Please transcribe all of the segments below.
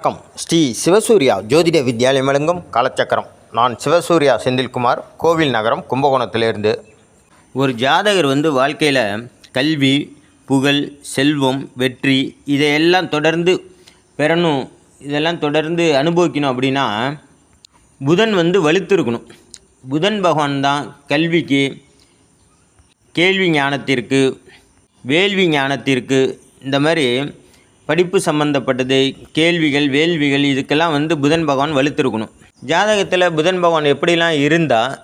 வணக்கம். ஸ்ரீ சிவசூர்யா ஜோதிட வித்யாலயம் வழங்கும் காலச்சக்கரம். நான் சிவசூர்யா செந்தில்குமார், கோவில் நகரம், கும்பகோணத்திலிருந்து. ஒரு ஜாதகர் வாழ்க்கையில் கல்வி, புகழ், செல்வம், வெற்றி இதையெல்லாம் தொடர்ந்து பெறணும், இதெல்லாம் தொடர்ந்து அனுபவிக்கணும் அப்படின்னா புதன் வலுத்திருக்கணும். புதன் பகவான் தான் கல்விக்கு, கேள்வி ஞானத்திற்கு, வேள்வி ஞானத்திற்கு, இந்த மாதிரி படிப்பு சம்மந்தப்பட்டது, கேள்விகள், வேள்விகள், இதுக்கெல்லாம் புதன் பகவான் வலுத்திருக்கணும். ஜாதகத்தில் புதன் பகவான் எப்படிலாம் இருந்தால்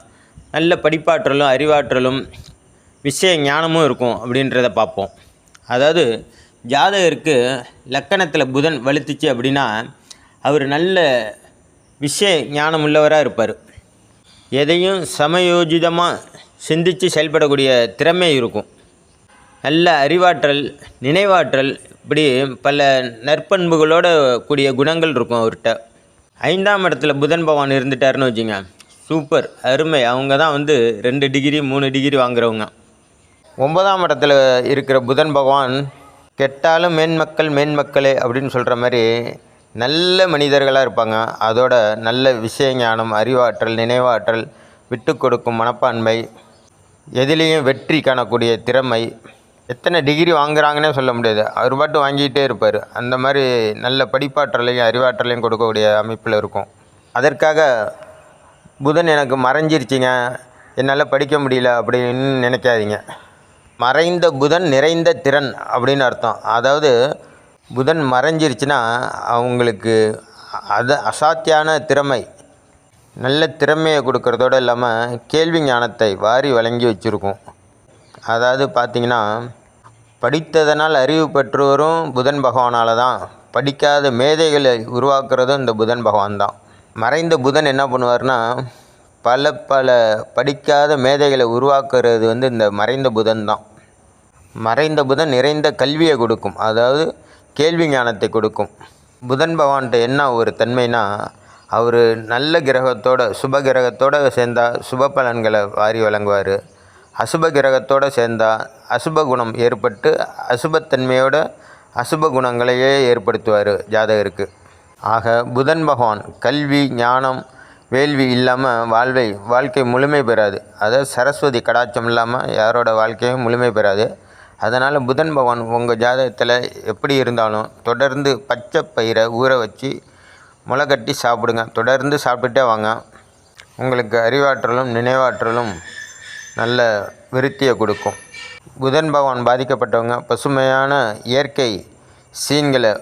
நல்ல படிப்பாற்றலும், அறிவாற்றலும், விஷய ஞானமும் இருக்கும் அப்படின்றத பார்ப்போம். அதாவது ஜாதகருக்கு லக்கணத்தில் புதன் வலுத்துச்சு அப்படின்னா அவர் நல்ல விஷய ஞானம் உள்ளவராக இருப்பார். எதையும் சமயோஜிதமாக சிந்தித்து செயல்படக்கூடிய திறமை இருக்கும். நல்ல அறிவாற்றல், நினைவாற்றல், இப்படி பல நற்பண்புகளோட கூடிய குணங்கள் இருக்கும் அவர்கிட்ட. 5ஆம் இடத்துல புதன் பகவான் இருந்துட்டாருன்னு வச்சுங்க, சூப்பர், அருமை. அவங்க தான் 2 டிகிரி 3 டிகிரி வாங்குறவங்க. 9ஆம் இடத்துல இருக்கிற புதன் பகவான் கெட்டாலும் மேன்மக்களே அப்படின்னு சொல்கிற மாதிரி நல்ல மனிதர்களாக இருப்பாங்க. அதோட நல்ல விஷய ஞானம், அறிவாற்றல், நினைவாற்றல், விட்டு கொடுக்கும் மனப்பான்மை, எதிலையும் வெற்றி காணக்கூடிய திறமை. எத்தனை டிகிரி வாங்குறாங்கன்னே சொல்ல முடியாது, அவர் பாட்டு வாங்கிக்கிட்டே இருப்பார். அந்த மாதிரி நல்ல படிப்பாற்றலையும் அறிவாற்றலையும் கொடுக்கக்கூடிய அமைப்பில் இருக்கும். அதற்காக புதன் எனக்கு மறைஞ்சிருச்சிங்க, என்னால் படிக்க முடியல அப்படின்னு நினைக்காதீங்க. மறைந்த புதன் நிறைந்த திறன் அப்படின்னு அர்த்தம். அதாவது புதன் மறைஞ்சிருச்சுன்னா அவங்களுக்கு அசாத்தியான திறமை, நல்ல திறமையை கொடுக்கறதோடு இல்லாமல் கேள்வி ஞானத்தை வாரி வழங்கி வச்சுருக்கும். அதாவது பார்த்திங்கன்னா, படித்ததனால் அறிவு பெற்றவரும் புதன் பகவானால் தான். படிக்காத மேதைகளை உருவாக்குறதும் இந்த புதன் பகவான் தான். மறைந்த புதன் என்ன பண்ணுவார்னா, பல படிக்காத மேதைகளை உருவாக்குறது இந்த மறைந்த புதன் தான். மறைந்த புதன் நிறைந்த கல்வியை கொடுக்கும், அதாவது கேள்வி ஞானத்தை கொடுக்கும். புதன் பகவான்கிட்ட என்ன ஒரு தன்மைனா, அவர் நல்ல கிரகத்தோட, சுப கிரகத்தோடு சேர்ந்தால் சுப பலன்களை வாரி வழங்குவார். அசுப கிரகத்தோடு சேர்ந்தால் அசுப குணம் ஏற்பட்டு அசுபத்தன்மையோட அசுப குணங்களையே ஏற்படுத்துவார் ஜாதகருக்கு. ஆக புதன் பகவான் கல்வி, ஞானம், வேள்வி இல்லாமல் வாழ்க்கை முழுமை பெறாது. அதாவது சரஸ்வதி கடாட்சம் இல்லாமல் யாரோட வாழ்க்கையும் முழுமை பெறாது. அதனால் புதன் பகவான் உங்கள் ஜாதகத்தில் எப்படி இருந்தாலும் தொடர்ந்து பச்சை பயிரை ஊற வச்சு முளை கட்டி சாப்பிடுங்க. தொடர்ந்து சாப்பிட்டுட்டே வாங்க. உங்களுக்கு அறிவாற்றலும் நினைவாற்றலும் நல்ல விருத்தியை கொடுக்கும். புதன் பகவான் பாதிக்கப்பட்டவங்க பசுமையான இயற்கை சீன்களை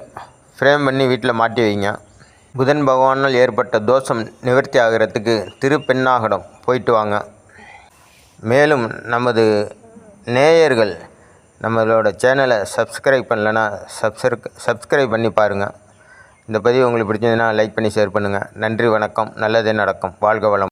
ஃப்ரேம் பண்ணி வீட்டில் மாட்டி வைங்க. புதன் பகவானால் ஏற்பட்ட தோஷம் நிவர்த்தி ஆகிறதுக்கு திருப்பெண்ணாகடம் போயிட்டு வாங்க. மேலும் நமது நேயர்கள் நம்மளோட சேனலை சப்ஸ்கிரைப் பண்ணலைன்னா சப்ஸ்கிரைப் பண்ணி பாருங்கள். இந்த பதிவு உங்களுக்கு பிடிச்சதுன்னா லைக் பண்ணி ஷேர் பண்ணுங்கள். நன்றி, வணக்கம். நல்லதே நடக்கும். வாழ்க வளம்.